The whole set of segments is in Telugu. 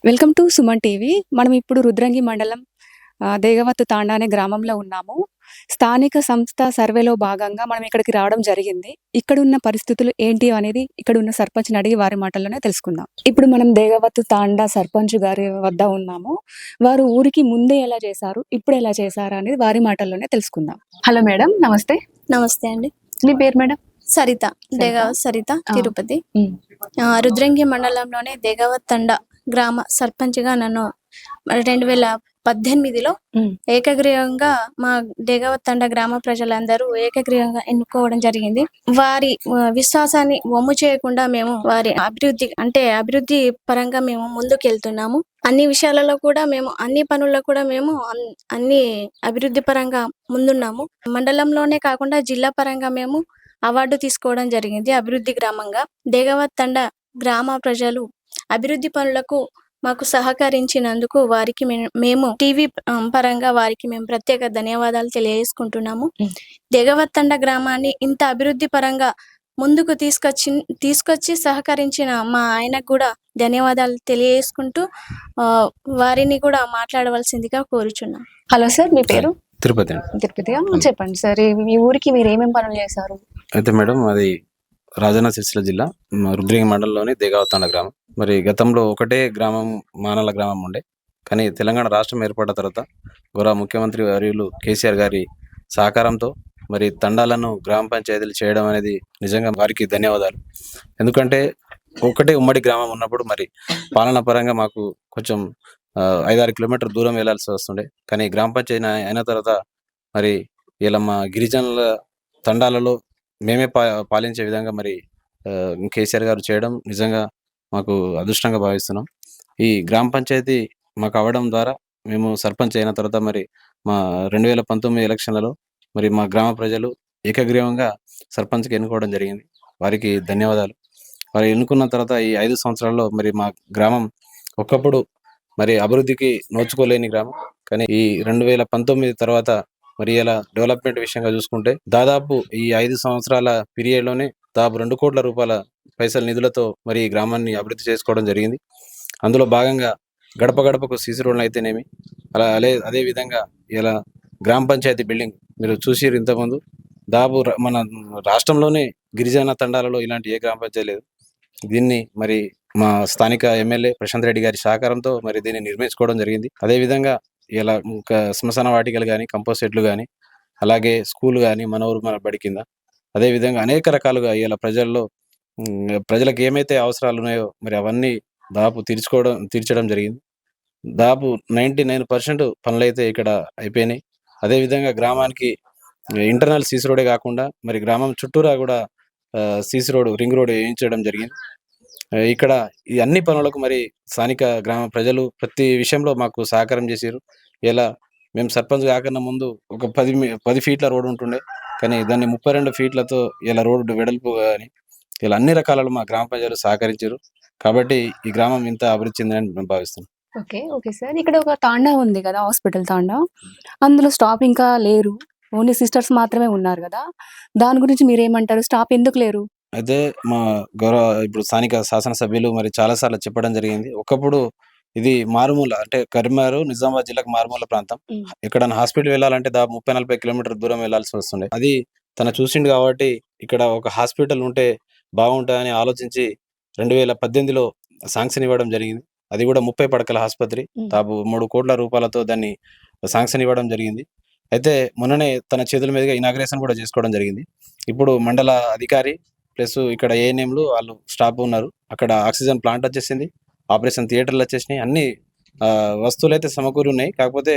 Welcome to Suman TV. మనం ఇప్పుడు రుద్రంగి మండలం దేగవత్తు తాండా అనే గ్రామంలో ఉన్నాము. స్థానిక సంస్థ సర్వేలో భాగంగా మనం ఇక్కడికి రావడం జరిగింది. ఇక్కడున్న పరిస్థితులు ఏంటి అనేది ఇక్కడున్న సర్పంచ్‌ని అడిగి వారి మాటల్లోనే తెలుసుకుందాం. ఇప్పుడు మనం దేగవత్తు తాండా సర్పంచ్ గారి వద్ద ఉన్నాము. వారు ఊరికి ముందే ఎలా చేశారు, ఇప్పుడు ఎలా చేశారు అనేది వారి మాటల్లోనే తెలుసుకుందాం. హలో మేడం, నమస్తే. నమస్తే అండి. మీ పేరు మేడం? సరిత, దేగావత్ సరిత, తిరుపతి. రుద్రంగి మండలంలోని దేగావత్ తండ గ్రామ సర్పంచ్గా నన్ను 2018లో ఏకగ్రీవంగా మా దేగావత్ తండ గ్రామ ప్రజలందరూ ఏకగ్రీవంగా ఎన్నుకోవడం జరిగింది. వారి విశ్వాసాన్ని వమ్ము చేయకుండా మేము వారి అభివృద్ధి పరంగా మేము ముందుకెళ్తున్నాము. అన్ని విషయాలలో కూడా మేము అన్ని పనుల్లో కూడా మేము అన్ని అభివృద్ధి పరంగా ముందున్నాము. మండలంలోనే కాకుండా జిల్లా పరంగా మేము అవార్డు తీసుకోవడం జరిగింది. అభివృద్ధి గ్రామంగా దేగావత్ తండ గ్రామ ప్రజలు అభివృద్ధి పనులకు మాకు సహకరించినందుకు వారికి మేము టీవీ పరంగా వారికి మేము ప్రత్యేక ధన్యవాదాలు తెలియజేసుకుంటున్నాము. దేగావత్ తండ గ్రామాన్ని ఇంత అభివృద్ధి పరంగా ముందుకు తీసుకొచ్చి సహకరించిన మా ఆయనకు కూడా ధన్యవాదాలు తెలియజేసుకుంటూ వారిని కూడా మాట్లాడవలసిందిగా కోరుచున్నాం. హలో సార్, మీ పేరు? తిరుపతి. తిరుపతిగా చెప్పండి సార్. మీ ఊరికి మీరు ఏమేమి పనులు చేశారు? అయితే మేడం, అది రాజన్న సిరిసిల్ల జిల్లా రుద్రంగి మండలంలోని దేగావత్ తాండా గ్రామం. మరి గతంలో ఒకటే గ్రామం మానల గ్రామం ఉండే, కానీ తెలంగాణ రాష్ట్రం ఏర్పడిన తర్వాత గౌరవ ముఖ్యమంత్రి వర్యులు కేసీఆర్ గారి సహకారంతో మరి తండాలను గ్రామ పంచాయతీలు చేయడం అనేది నిజంగా వారికి ధన్యవాదాలు. ఎందుకంటే ఒకటే ఉమ్మడి గ్రామం ఉన్నప్పుడు మరి పాలన పరంగా మాకు కొంచెం 5-6 కిలోమీటర్ దూరం వెళ్లాల్సి వస్తుండే. కానీ గ్రామ పంచాయతీ అయిన తర్వాత మరి ఇలా మా గిరిజనుల తండాలలో మేమే పాలించే విధంగా మరి కేసీఆర్ గారు చేయడం నిజంగా మాకు అదృష్టంగా భావిస్తున్నాం. ఈ గ్రామ పంచాయతీ మాకు అవ్వడం ద్వారా మేము సర్పంచ్ అయిన తర్వాత మరి మా 2019 ఎలక్షన్లలో మరి మా గ్రామ ప్రజలు ఏకగ్రీవంగా సర్పంచ్కి ఎన్నుకోవడం జరిగింది. వారికి ధన్యవాదాలు. వారు ఎన్నుకున్న తర్వాత ఈ 5 సంవత్సరాల్లో మరి మా గ్రామం ఒకప్పుడు మరి అభివృద్ధికి నోచుకోలేని గ్రామం, కానీ ఈ 2019 తర్వాత మరి ఇలా డెవలప్మెంట్ విషయంగా చూసుకుంటే దాదాపు ఈ 5 సంవత్సరాల పీరియడ్లోనే దాదాపు 2 కోట్ల రూపాయల పైసల నిధులతో మరి ఈ గ్రామాన్ని అభివృద్ధి చేసుకోవడం జరిగింది. అందులో భాగంగా గడప గడపకు సీసీ రోడ్లు అయితేనేమి, అదే విధంగా ఇలా గ్రామ పంచాయతీ బిల్డింగ్ మీరు చూసిరు ఇంతకుముందు. దాదాపు మన రాష్ట్రంలోనే గిరిజన తండాలలో ఇలాంటి ఏ గ్రామ పంచాయతీ లేదు. దీన్ని మరి మా స్థానిక ఎమ్మెల్యే ప్రశాంత్ రెడ్డి గారి సహకారంతో మరి దీన్ని నిర్మించుకోవడం జరిగింది. అదేవిధంగా ఇలా శ్మశాన వాటికలు కానీ, కంపోస్ట్ సెట్లు కానీ, అలాగే స్కూల్ కానీ మన ఊరు మన బడి కింద, అదేవిధంగా అనేక రకాలుగా ఇలా ప్రజలకు ఏమైతే అవసరాలు ఉన్నాయో మరి అవన్నీ దాదాపు తీర్చడం జరిగింది. దాదాపు 99% పనులైతే ఇక్కడ అయిపోయినాయి. అదేవిధంగా గ్రామానికి ఇంటర్నల్ సీసీ రోడే కాకుండా మరి గ్రామం చుట్టూరా కూడా సీసీ రోడ్, రింగ్ రోడ్ వేయించడం జరిగింది. ఇక్కడ ఈ అన్ని పనులకు మరి స్థానిక గ్రామ ప్రజలు ప్రతి విషయంలో మాకు సహకారం చేశారు. ఇలా మేము సర్పంచ్ కాకన్నా ముందు ఒక 10 ఫీట్ల రోడ్డు ఉంటుండే, కానీ దాన్ని 32 ఫీట్లతో ఇలా రోడ్డు వెడల్పు కానీ ఇలా అన్ని రకాలలో మా గ్రామ ప్రజలు సహకరించారు. కాబట్టి ఈ గ్రామం ఇంత అభివృద్ధి చెందిందని మేము భావిస్తున్నాం. Okay sir. ఇక్కడ ఒక తాండా ఉంది కదా, హాస్పిటల్ తాండా. అందులో స్టాఫ్ ఇంకా లేరు, ఓన్లీ సిస్టర్స్ మాత్రమే ఉన్నారు కదా. దాని గురించి మీరేమంటారు? స్టాఫ్ ఎందుకు లేరు? అయితే మా ఇప్పుడు స్థానిక శాసనసభ్యులు మరి చాలాసార్లు చెప్పడం జరిగింది. ఒకప్పుడు ఇది మారుమూల, అంటే కరీంనగర్, నిజామాబాద్ జిల్లాకు మారుమూల ప్రాంతం. ఎక్కడైనా హాస్పిటల్ వెళ్ళాలంటే దాదాపు 30-40 కిలోమీటర్ దూరం వెళ్లాల్సి వస్తుండే. అది తన చూసిండు కాబట్టి ఇక్కడ ఒక హాస్పిటల్ ఉంటే బాగుంటుందని ఆలోచించి 2018లో శాంక్షన్ ఇవ్వడం జరిగింది. అది కూడా 30 పడకల ఆసుపత్రి, దాదాపు 3 కోట్ల రూపాయలతో దాన్ని శాంక్షన్ ఇవ్వడం జరిగింది. అయితే మొన్ననే తన చేతుల మీదుగా ఇనాగ్రేషన్ కూడా చేసుకోవడం జరిగింది. ఇప్పుడు మండల అధికారి ప్లస్ ఇక్కడ ఏఎన్ఎంలు వాళ్ళు స్టాఫ్ ఉన్నారు. అక్కడ ఆక్సిజన్ ప్లాంట్ వచ్చేసింది, ఆపరేషన్ థియేటర్లు వచ్చేసినాయి, అన్ని వస్తువులు అయితే సమకూరి ఉన్నాయి. కాకపోతే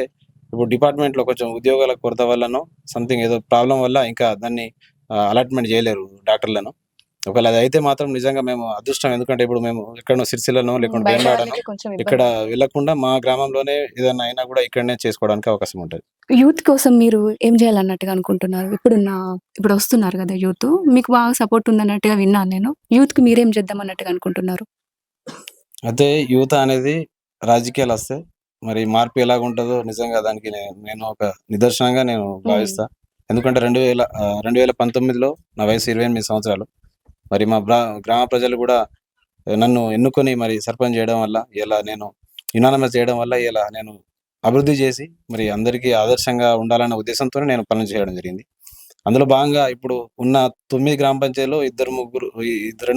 ఇప్పుడు డిపార్ట్మెంట్లో కొంచెం ఉద్యోగాల కొరత వల్లనో సంథింగ్ ఏదో ప్రాబ్లం వల్ల ఇంకా దాన్ని అలాట్మెంట్ చేయలేరు డాక్టర్లను. ఒకవేళ అది అయితే మాత్రం నిజంగా మేము అదృష్టం. ఎందుకంటే ఇప్పుడు మేము ఎక్కడో సిరిసిల్లను లేకుంటే వేమనాడనో ఇక్కడ వెళ్లకుండా మా గ్రామంలోనే ఏదైనా అయినా కూడా ఇక్కడనే చేసుకోవడానికి అవకాశం ఉంటుంది. యూత్ కోసం మీరు ఏం చేయాలన్నట్టుగా అనుకుంటున్నారు? ఇప్పుడు వస్తున్నారు కదా యూత్, మీకు బాగా సపోర్ట్ ఉందన్నట్టుగా విన్నాను నేను. యూత్ కి మీరేం చేద్దాం అన్నట్టుగా అనుకుంటున్నారు? అయితే యూత్ అనేది రాజకీయాలు వస్తే మరి మార్పు ఎలాగుంటుందో నిజంగా దానికి నేను ఒక నిదర్శనంగా నేను భావిస్తా. ఎందుకంటే 2019లో నా వయసు 28 సంవత్సరాలు. మరి మా గ్రామ ప్రజలు కూడా నన్ను ఎన్నుకొని మరి సర్పంచ్ చేయడం వల్ల ఇలా నేను యునానిమస్ చేయడం వల్ల ఇలా నేను అభివృద్ధి చేసి మరి అందరికీ ఆదర్శంగా ఉండాలన్న ఉద్దేశంతోనే నేను పనులు చేయడం జరిగింది. అందులో భాగంగా ఇప్పుడు ఉన్న 9 గ్రామ పంచాయతీలో 2,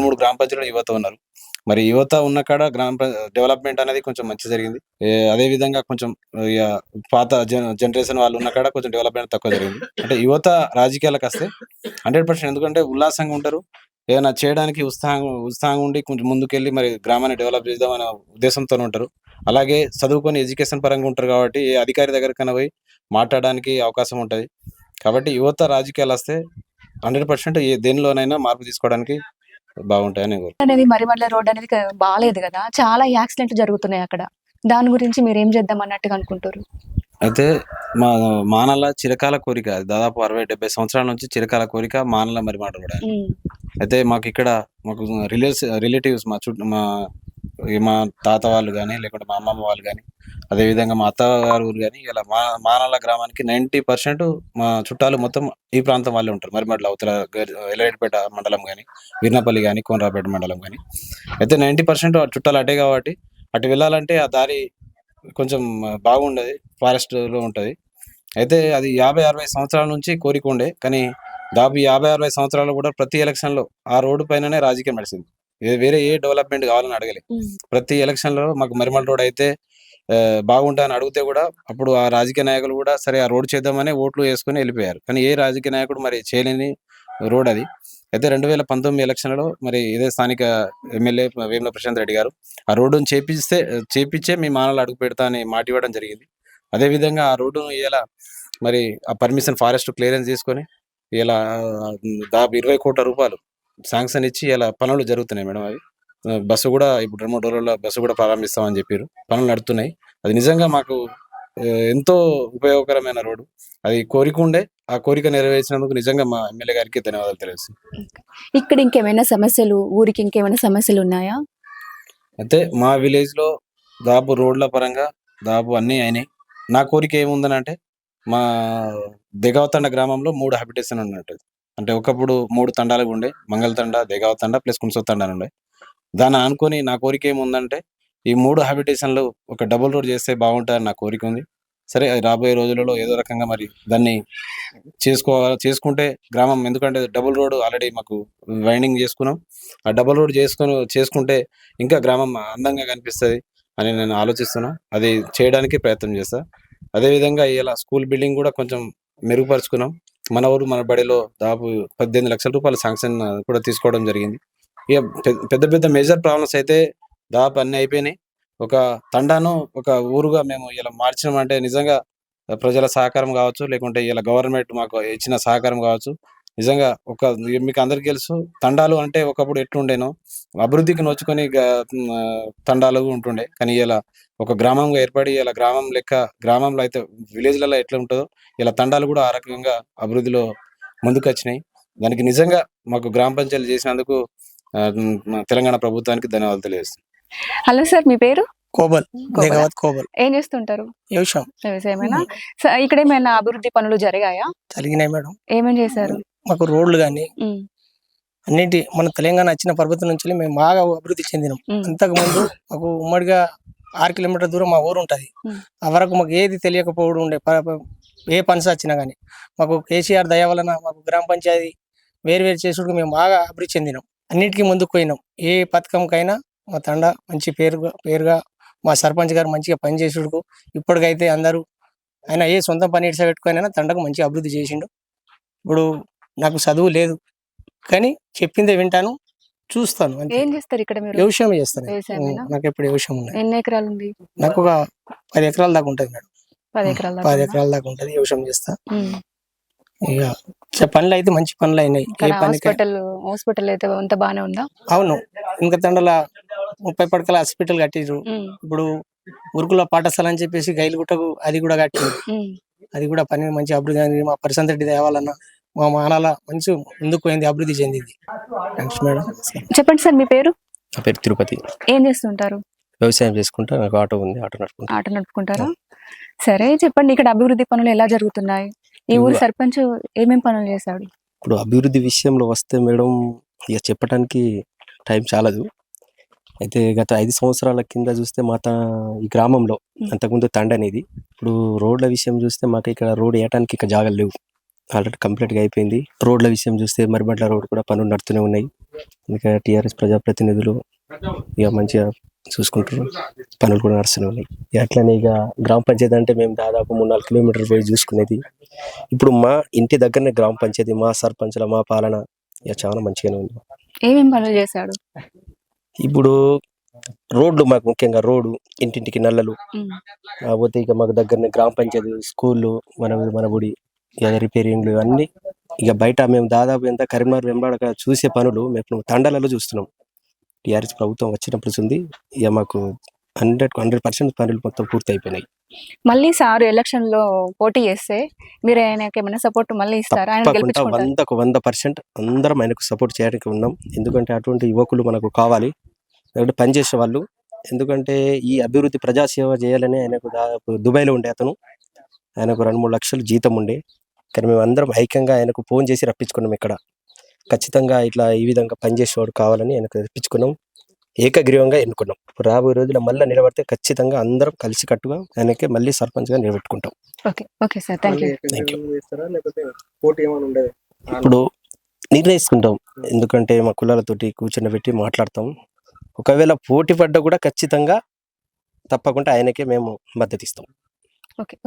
3 గ్రామ పంచాయతీలో యువత ఉన్నారు. మరి యువత ఉన్న కాడ డెవలప్‌మెంట్ అనేది కొంచెం మంచిగా జరిగింది. అదే విధంగా కొంచెం ఇగ పాత జనరేషన్ వాళ్ళు ఉన్న కాడ కొంచెం డెవలప్‌మెంట్ తక్కువ జరిగింది. అంటే యువత రాజకీయాలకొస్తే 100% ఎందుకంటే ఉల్లాసంగా ఉంటారు. ఏదైనా చేయడానికి ఉత్సాహంగా ఉండి కొంచెం ముందుకెళ్ళి మరి గ్రామాన్ని డెవలప్ చేద్దామనే ఉద్దేశంతోనే ఉంటారు. అలాగే చదువుకొని ఎడ్యుకేషన్ పరంగా ఉంటారు కాబట్టి ఏ అధికారి దగ్గరకైనా పోయి మాట్లాడడానికి అవకాశం ఉంటది. కాబట్టి యువత రాజకీయాలొస్తే 100% దేనిలోనైనా మార్పు తీసుకోవడానికి బాగుంటాయని అనేది మరిమడ్ల రోడ్ అనేది బాలేదు కదా, చాలా యాక్సిడెంట్లు జరుగుతున్నాయి అక్కడ. దాని గురించి మీరేం చేద్దాం అన్నట్టుగా అనుకుంటారు? అయితే మా మానల చిరకాల కోరిక. అది దాదాపు 60, 70 సంవత్సరాల నుంచి చిరకాల కోరిక మానల మరిమాడ రోడ్ అని. ఉమ్, అయితే మాకు రిలేటివ్స్ మా తాత వాళ్ళు గాని, లేకుంటే మా అమ్మమ్మ వాళ్ళు గాని, అదే విధంగా మా అత్తగారి ఊరు గాని ఇలా మానల గ్రామానికి 90% మా చుట్టాలు మొత్తం ఈ ప్రాంతం వాళ్ళే ఉంటారు. మరిమడ్ల అవతల ఎల్లారెడ్డిపేట మండలం గాని, వీర్నపల్లి గాని, కోనరావుపేట మండలం గాని. అయితే 90% చుట్టాలు అటే కాబట్టి అటు వెళ్ళాలంటే ఆ దారి కొంచెం బాగుండేది. ఫారెస్ట్‌లో ఉంటది. అయితే అది 50, 60 సంవత్సరాల నుంచి కోరిక ఉండే. కానీ దాదాపు 50, 60 సంవత్సరాల్లో కూడా ప్రతి ఎలక్షన్‌లో ఆ రోడ్డు పైననే రాజకీయం నడిసింది. వేరే ఏ డెవలప్‌మెంట్ కావాలని అడగలే. ఉమ్. ప్రతి ఎలక్షన్‌లో మాకు మరిమల్ రోడ్ అయితే బాగుంటదని అడిగితే కూడా అప్పుడు ఆ రాజకీయ నాయకులు కూడా సరే ఆ రోడ్ చేద్దామని ఓట్లు వేసుకొని వెళ్ళిపోయారు. కానీ ఏ రాజకీయ నాయకుడు మరి చేయలేని రోడ్ అది. అయితే 2019 ఎలక్షన్‌లో మరి ఇదే స్థానిక ఎమ్మెల్యే వేముల ప్రశాంత్ రెడ్డి గారు ఆ రోడ్డుని చేపిచ్చే మీ మానలో అడుగు పెడతా అని మాట ఇవ్వడం జరిగింది. అదే విధంగా ఆ రోడ్డును ఇయాల మరి ఆ పర్మిషన్ ఫారెస్ట్ క్లియరెన్స్ తీసుకొని ఇలా దాదాపు 20 కోట్ల రూపాయలు శాంక్షన్ ఇచ్చి ఇలా పనులు జరుగుతున్నాయి మేడం అవి. బస్సు కూడా ఇప్పుడు 2, 3 రోజుల్లో బస్సు కూడా ప్రారంభిస్తామని చెప్పిర్రు. పనులు నడుస్తున్నాయి. అది నిజంగా మాకు ఎంతో ఉపయోగకరమైన రోడ్డు. అది కోరిక ఉండే. ఆ కోరిక నెరవేర్చినందుకు నిజంగా మా ఎమ్మెల్యే గారికి ధన్యవాదాలు తెలియజేస్తున్నాను. ఇక్కడ ఇంకేమైనా సమస్యలు, ఊరికి ఇంకేమైనా సమస్యలు ఉన్నాయా? అయితే మా విలేజ్‌లో దాదాపు రోడ్ల పరంగా దాదాపు అన్నీ అయినాయి. నా కోరిక ఏముందనంటే మా దెగవతండ గ్రామంలో 3 హాబిటేషన్ ఉన్నట్టు. అంటే ఒకప్పుడు 3 తండాలుగా ఉండే. మంగళ తండ, దెగావ తండ ప్లస్ కున్సో తండ అని ఉండే. దాన్ని ఆనుకొని నా కోరిక ఏముందంటే ఈ 3 హాబిటేషన్‌లు ఒక డబుల్ రోడ్ చేస్తే బాగుంటదని నా కోరిక ఉంది. సరే అది రాబోయే రోజులలో ఏదో రకంగా మరి దాన్ని చేసుకుంటే గ్రామం ఎందుకంటే డబుల్ రోడ్ ఆల్రెడీ మాకు వైండింగ్ చేసుకున్నాం. ఆ డబుల్ రోడ్ చేసుకుంటే ఇంకా గ్రామం అందంగా కనిపిస్తది అని నేను ఆలోచిస్తున్నా. అది చేయడానికి ప్రయత్నం చేస్తా. అదే విధంగా ఇలా స్కూల్ బిల్డింగ్ కూడా కొంచెం మెరుగుపరుచుకున్నాం. మన ఊరు మన బడిలో దాదాపు 18 లక్షల రూపాయల శాంక్షన్ కూడా తీసుకోవడం జరిగింది. ఇక పెద్ద పెద్ద మేజర్ ప్రాబ్లమ్స్ అయితే దాదాపు అన్నీ అయిపోయినాయి. ఒక తండాను ఒక ఊరుగా మేము ఇలా మార్చినామంటే నిజంగా ప్రజల సహకారం కావచ్చు, లేకుంటే ఇలా గవర్నమెంట్ మాకు ఇచ్చిన సహకారం కావచ్చు. నిజంగా మీకు అందరికి తెలుసు తండాలు అంటే ఒకప్పుడు ఎట్లుండేనో అభివృద్ధికి నోచుకొని తండాలు ఉంటుండే. కానీ ఇలా ఒక గ్రామంగా ఏర్పడి ఇలా గ్రామంలో అయితే విలేజ్‌లలో ఎట్లా ఉంటదో ఇలా తండాలు కూడా ఆ రకంగా అభివృద్ధిలో ముందుకొచ్చినాయి. దానికి నిజంగా మాకు గ్రామ పంచాయతీలు చేసినందుకు మా తెలంగాణ ప్రభుత్వానికి ధన్యవాదాలు తెలియజేస్తున్నాను. హలో సార్, మీ పేరు? కోబల్, కోబలా? దేగావత్ కోబల్. ఏం చేస్తుంటారు? వ్యవసాయం వ్యవసాయమేనా? ఇక్కడ ఏమైనా అభివృద్ధి పనులు జరిగాయా? జరిగినాయి మేడం. ఏమేం చేశారు? మాకు రోడ్లు గాని ఉమ్, అన్నిటి మన తెలంగాణ వచ్చిన ప్రభుత్వం నుంచి మేము బాగా అభివృద్ధి చెందినాం. ఉమ్, అంతకు ముందు మాకు ఉమ్మడిగా 6 కిలోమీటర్ల దూరం మా ఊరు ఉంటది. ఉమ్, ఆ వరకు మాకు ఏది తెలియకపోవడం ఉండే. ఏ పని వచ్చినా కానీ మాకు కేసీఆర్ దయ వలన మాకు గ్రామ పంచాయతీ వేరు చేసుడు మేము బాగా అభివృద్ధి చెందినాం. అన్నిటికీ ముందుకు పోయినాం. ఏ పథకంకైనా మా తండా మంచి పేరుగా మా సర్పంచ్ గారు మంచిగా పనిచేసుడుకు ఇప్పటికైతే అందరూ ఆయన ఏ సొంత పని ఇడిస పెట్టుకుని తండకు మంచి అభివృద్ధి చేసిండు. ఇప్పుడు నాకు చదువు లేదు కానీ చెప్పిందే వింటాను, చూస్తాను. అంతే. ఏం చేస్తారు ఇక్కడ మీరు? వ్యవసాయం చేస్తాను. వ్యవసాయమేనా? నాకు ఎప్పుడు వ్యవసాయం ఉన్నాయి. ఎన్ని ఎకరాలు ఉంది? నాకు ఒక 10 ఎకరాల దాకా ఉంటుంది మేడం. 10 ఎకరాల 10 దాకా ఎకరాల దాకా ఉంటుంది. వ్యవసాయం చేస్తా. ఉమ్. ఇక పనులు అయితే మంచి పనులు అయినాయి. ఏ కానీ పనికి హాస్పిటల్ అయితే అంత బానే ఉందా? అవును. ఇంకా తండల 30 పడకల హాస్పిటల్ కట్టిరు. ఉమ్, ఇప్పుడు గురుకుల పాఠశాల అని చెప్పేసి గైలుగుట్టకు అది కూడా కట్టిరు. ఉమ్. అది కూడా పని మంచి అభివృద్ధి అయింది. మా ప్రశాంత్ రెడ్డి దేవాలన్న మా మానాల మంచి ముందుకు పోయింది, అభివృద్ధి చెందింది. Thanks madam. చెప్పండి సార్, మీ పేరు? నా పేరు తిరుపతి. ఏం చేస్తుంటారు? వ్యవసాయం చేసుకుంటా. నాకు ఆటో ఉంది, ఆటో నడుపుకుంటా. ఆటో నడుపుకుంటారా? సరే చెప్పండి, ఇక్కడ అభివృద్ధి పనులు ఎలా జరుగుతున్నాయి? ఈ ఊరు సర్పంచ్ ఏమేం పనులు చేశాడు? ఇప్పుడు అభివృద్ధి విషయంలో వస్తే మేడం ఇక చెప్పడానికి టైం చాలదు. అయితే గత 5 సంవత్సరాల కింద చూస్తే ఈ గ్రామంలో అంతకుముందు తండ అనేది. ఇప్పుడు రోడ్ల విషయం చూస్తే మాకు ఇక్కడ రోడ్ వేయటానికి ఇక జాగాలు లేవు. ఆల్రెడీ కంప్లీట్‌గా అయిపోయింది. రోడ్ల విషయం చూస్తే మరిబండ్ల రోడ్ కూడా పనులు నడుస్తూనే ఉన్నాయి. ఇంకా టీఆర్ఎస్ ప్రజాప్రతినిధులు ఇక మంచిగా చూసుకుంటున్నారు. పనులు కూడా నడుస్తూనే ఉన్నాయి. అట్లనే ఇక గ్రామ పంచాయతీ అంటే మేము దాదాపు 3-4 కిలోమీటర్లు పోయి చూసుకునేది. ఇప్పుడు మా ఇంటి దగ్గరనే గ్రామ పంచాయతీ, మా సర్పంచ్‌ల మా పాలన ఇక చాలా మంచిగానే ఉంది. ఏమేం పనులు చేశాడు? ఇప్పుడు రోడ్లు మాకు ముఖ్యంగా రోడ్డు, ఇంటింటికి నల్లలు, పోతే ఇక మాకు దగ్గరనే గ్రామ పంచాయతీ, స్కూళ్ళు, మన గుడి, ఇక రిపేరింగ్లు అన్నీ ఇక బయట మేము దాదాపు ఎంత కరీంనగర్ వెంబడక చూసే పనులు మేము తండాలలో చూస్తున్నాం. టీఆర్ఎస్ ప్రభుత్వం వచ్చినప్పుడు ఉంది. ఇక మాకు 100% పనులు మొత్తం పూర్తి అయిపోయినాయి. మళ్ళీ సార్ ఎలక్షన్ లో పోటీ చేస్తే మీరు ఆయనకి ఏమైనా సపోర్ట్ మళ్ళీ ఇస్తారా? ఆయన తప్పకుండా గెలిపించుకుంటారా? 100% అందరం ఆయనకు సపోర్ట్ చేయడానికి ఉన్నాం. ఎందుకంటే అటువంటి యువకులు మనకు కావాలి, ఎందుకంటే పనిచేసే వాళ్ళు. ఎందుకంటే ఈ అభివృద్ధి ప్రజాసేవ చేయాలని ఆయనకు దాదాపు దుబాయ్లో ఉండే అతను, ఆయనకు 2-3 లక్షలు జీతం ఉండే. కానీ మేము అందరం ఐక్యంగా ఆయనకు ఫోన్ చేసి రప్పించుకున్నాం. ఇక్కడ ఖచ్చితంగా ఇట్లా ఈ విధంగా పనిచేసేవాడు కావాలని ఆయనకు రప్పించుకున్నాం. ఏకగ్రీవంగా ఎన్నుకున్నాం. రాబోయే రోజుల్లో మళ్ళీ నిలబడితే ఖచ్చితంగా అందరం కలిసి కట్టుగా ఆయనకి మళ్ళీ సర్పంచ్గా నిలబెట్టుకుంటాం. Okay sir, thank you. ఇప్పుడు నిర్ణయిస్తుంటాం, ఎందుకంటే మా కులాలతోటి కూర్చొని మాట్లాడతాం. ఒకవేళ పోటీ పడ్డా కూడా ఖచ్చితంగా తప్పకుండా ఆయనకే మేము మద్దతు ఇస్తాం.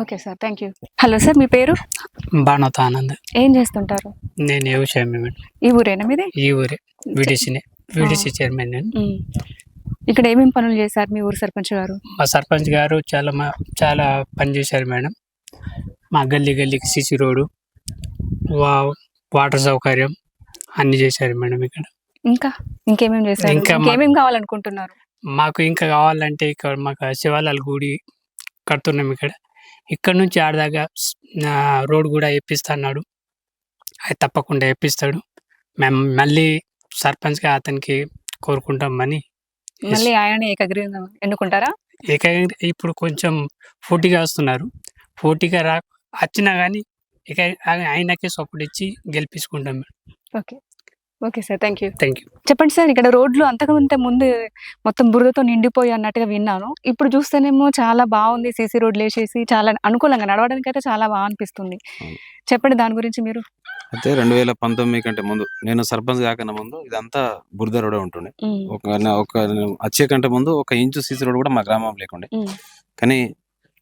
Okay sir, thank you. Hello sir, మీ పేరు? బాణోత ఆనంద్. ఏం చేస్తుంటారు? నేను వ్యవసాయం ఈ ఊరేనా మీది? ఈ ఊరే వీడీసీ చైర్మన్ నేను. ఇక్కడ ఏమేమి పనులు చేశారు మీ ఊరు సర్పంచ్ గారు? మా సర్పంచ్ గారు చాలా పని చేశారు మేడం. మా గల్లీకి సిసి రోడ్డు, వాటర్ సౌకర్యం అన్ని చేశారు మేడం. ఇక్కడ ఇంకేమేమి చేశారు? ఇంకేమేమి కావాలనుకుంటున్నారు? మాకు ఇంకా కావాలంటే ఇక్కడ మాకు శివాలయాల గుడి కడుతున్నాం. ఇక్కడ నుంచి ఆడదాకా రోడ్ కూడా వేపిస్తున్నాడు. అది తప్పకుండా వేపిస్తాడు. మేము మళ్ళీ సర్పంచ్గా అతనికి కోరుకుంటామని. మళ్ళీ ఆయన ఏకగ్రీవంగా ఎన్నుకుంటారా? ఇప్పుడు కొంచెం పోటీగా వస్తున్నారు. పోటీగా వచ్చినా కానీ ఇక ఆయనకే సపోర్ట్ ఇచ్చి గెలిపించుకుంటాం. Okay sir, thank you. చెప్పండి సార్, ఇక్కడ రోడ్లు అంతకంటే ముందు మొత్తం బురదతో నిండిపోయి అన్నట్టుగా విన్నాను. ఇప్పుడు చూస్తేనేమో చాలా బాగుంది, సీసీ రోడ్లు వేసేసి చాలా అనుకూలంగా నడవడానికి అయితే చాలా బాగా అనిపిస్తుంది. చెప్పండి దాని గురించి మీరు. అయితే 2019 కంటే ముందు, నేను సర్పంచ్ కాకన్నా ముందు ఇదంతా బురద రోడ్ ఉంటుండే. ఒక వచ్చే కంటే ముందు 1 ఇంచు సీసీ రోడ్ కూడా మా గ్రామం లేకుండే. కానీ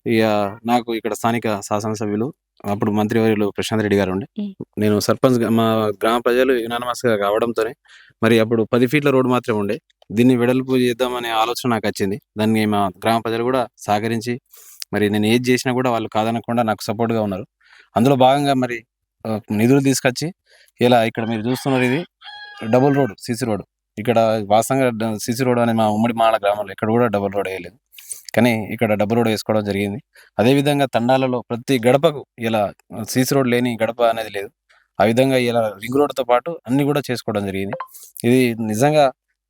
ఇక నాకు ఇక్కడ స్థానిక శాసనసభ్యులు, అప్పుడు మంత్రివర్యులు ప్రశాంత్ రెడ్డి గారు ఉండే, నేను సర్పంచ్ మా గ్రామ ప్రజలు యునానిమస్ గా కావడంతోనే మరి అప్పుడు 10 ఫీట్ల రోడ్డు మాత్రమే ఉండే. దీన్ని వెడల్పు చేద్దామనే ఆలోచన నాకు వచ్చింది. దాన్ని మా గ్రామ ప్రజలు కూడా సహకరించి మరి నేను ఏది చేసినా కూడా వాళ్ళు కాదనకుండా నాకు సపోర్ట్గా ఉన్నారు. అందులో భాగంగా మరి నిధులు తీసుకొచ్చి ఇలా ఇక్కడ మీరు చూస్తున్నారు, ఇది డబుల్ రోడ్, సీసీ రోడ్. ఇక్కడ వాస్తవంగా సీసీ రోడ్ అనే మా ఉమ్మడి మాడ గ్రామంలో ఇక్కడ కూడా డబుల్ రోడ్ వేయలేదు, కానీ ఇక్కడ డబుల్ రోడ్ వేసుకోవడం జరిగింది. అదేవిధంగా తండాలలో ప్రతి గడపకు ఇలా సీసీ రోడ్ లేని గడప అనేది లేదు. ఆ విధంగా ఇలా రింగ్ రోడ్తో పాటు అన్ని కూడా చేసుకోవడం జరిగింది. ఇది నిజంగా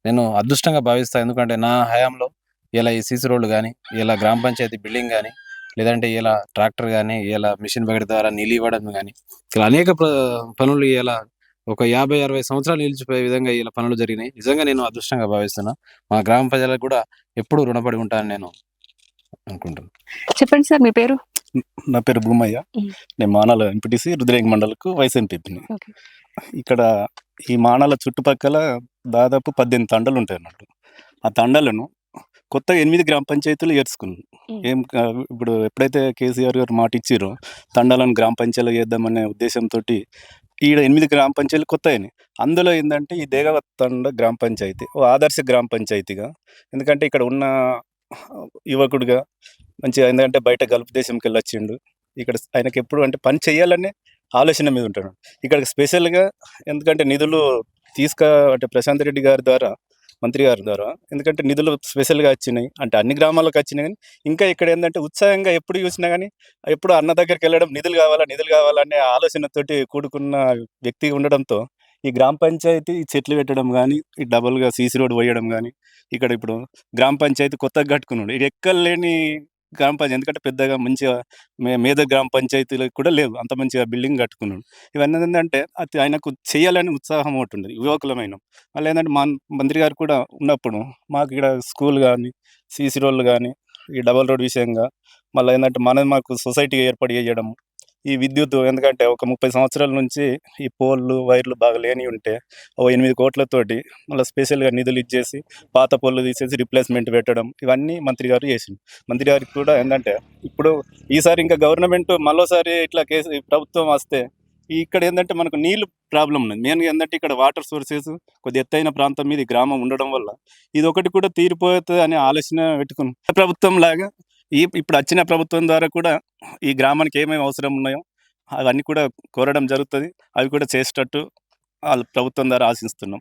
నేను అదృష్టంగా భావిస్తాను. ఎందుకంటే నా హయాంలో ఇలా ఈ సీసీ రోడ్లు కానీ, ఇలా గ్రామ పంచాయతీ బిల్డింగ్ కానీ, లేదంటే ఇలా ట్రాక్టర్ కానీ, ఇలా మిషన్ బకెట్ ద్వారా నీళ్ళు ఇవ్వడం కానీ, ఇలా అనేక పనులు ఇలా ఒక 50-60 సంవత్సరాలు నిలిచిపోయే విధంగా ఇలా పనులు జరిగినాయి. నిజంగా నేను అదృష్టంగా భావిస్తున్నా. మా గ్రామ ప్రజలకు కూడా ఎప్పుడు రుణపడి ఉంటానని నేను అనుకుంటున్నాను. చెప్పండి సార్, మీ పేరు? నా పేరు భూమయ్య. నేను మానాల ఎంపీటీసీ, రుద్రేగ మండలకు వైస్ ఎంపీని. ఇక్కడ ఈ మానాల చుట్టుపక్కల దాదాపు 18 తండలు ఉంటాయి అన్నట్టు. ఆ తండలను కొత్తగా 8 గ్రామ పంచాయతీలు ఏర్చుకున్నాం. ఇప్పుడు ఎప్పుడైతే కేసీఆర్ గారు మాట ఇచ్చారో తండాలను గ్రామ పంచాయతీలు చేద్దామనే ఉద్దేశంతో ఈడ 8 గ్రామ పంచాయతీలు కొత్త అయినాయి. అందులో ఏంటంటే ఈ దేగవత్ తండ గ్రామ పంచాయతీ ఓ ఆదర్శ గ్రామ పంచాయతీగా, ఎందుకంటే ఇక్కడ ఉన్న యువకుడిగా మంచిగా, ఎందుకంటే బయట గల్ఫ్ దేశంకి వెళ్ళి వచ్చిండు. ఇక్కడ ఆయనకి ఎప్పుడు అంటే పని చేయాలనే ఆలోచన మీద ఉంటాడు. ఇక్కడ స్పెషల్గా ఎందుకంటే నిధులు అంటే ప్రశాంత్ రెడ్డి గారి ద్వారా, మంత్రి గారి ద్వారా, ఎందుకంటే నిధులు స్పెషల్గా వచ్చినాయి, అంటే అన్ని గ్రామాలకు వచ్చినాయి. కానీ ఇంకా ఇక్కడ ఏంటంటే ఉత్సాహంగా ఎప్పుడు చూసినా కానీ ఎప్పుడు అన్న దగ్గరికి వెళ్ళడం, నిధులు కావాలనే ఆలోచనతోటి కూడుకున్న వ్యక్తి ఉండడంతో ఈ గ్రామ పంచాయతీ చెట్లు పెట్టడం కానీ, ఈ డబుల్గా సీసీ రోడ్ పోయడం కానీ, ఇక్కడ ఇప్పుడు గ్రామ పంచాయతీ కొత్తగా కట్టుకున్నాడు. ఇది ఎక్కలేని గ్రామ పంచాయతీ, ఎందుకంటే పెద్దగా మంచిగా మేధ గ్రామ పంచాయతీలకు కూడా లేవు, అంత మంచిగా బిల్డింగ్ కట్టుకున్నాడు. ఇవన్నీ ఏంటంటే అది ఆయనకు చేయాలని ఉత్సాహం ఒకటి ఉండేది, యువకులమైన. మళ్ళీ ఏంటంటే మంత్రి గారు కూడా ఉన్నప్పుడు మాకు ఇక్కడ స్కూల్ కానీ, సీసీ రోడ్లు కానీ, ఈ డబల్ రోడ్ విషయంగా, మళ్ళీ ఏంటంటే మాకు సొసైటీ ఏర్పాటు చేయడం, ఈ విద్యుత్, ఎందుకంటే ఒక 30 సంవత్సరాల నుంచి ఈ పోల్లు వైర్లు బాగా లేని ఉంటే 8 కోట్లతోటి మళ్ళీ స్పెషల్గా నిధులు ఇచ్చేసి పాత పోల్లు తీసేసి రిప్లేస్మెంట్ పెట్టడం, ఇవన్నీ మంత్రి గారు చేసింది. మంత్రి గారికి కూడా ఏంటంటే ఇప్పుడు ఈసారి ఇంకా గవర్నమెంట్ మరోసారి ఇట్లా ప్రభుత్వం వస్తే ఇక్కడ ఏంటంటే మనకు నీళ్ళు ప్రాబ్లం ఉన్నది. మెయిన్గా ఏంటంటే ఇక్కడ వాటర్ సోర్సెస్ కొద్ది ఎత్తైన ప్రాంతం మీద ఈ గ్రామం ఉండడం వల్ల ఇది ఒకటి కూడా తీరిపోతుంది అనే ఆలోచన పెట్టుకుని ప్రభుత్వం లాగా ఇప్పుడు వచ్చిన ప్రభుత్వం ద్వారా కూడా ఈ గ్రామానికి ఏమేమి అవసరం ఉన్నాయో అవన్నీ కూడా కోరడం జరుగుతుంది. అవి కూడా చేసేటట్టు వాళ్ళ ప్రభుత్వం ద్వారా ఆశిస్తున్నాం.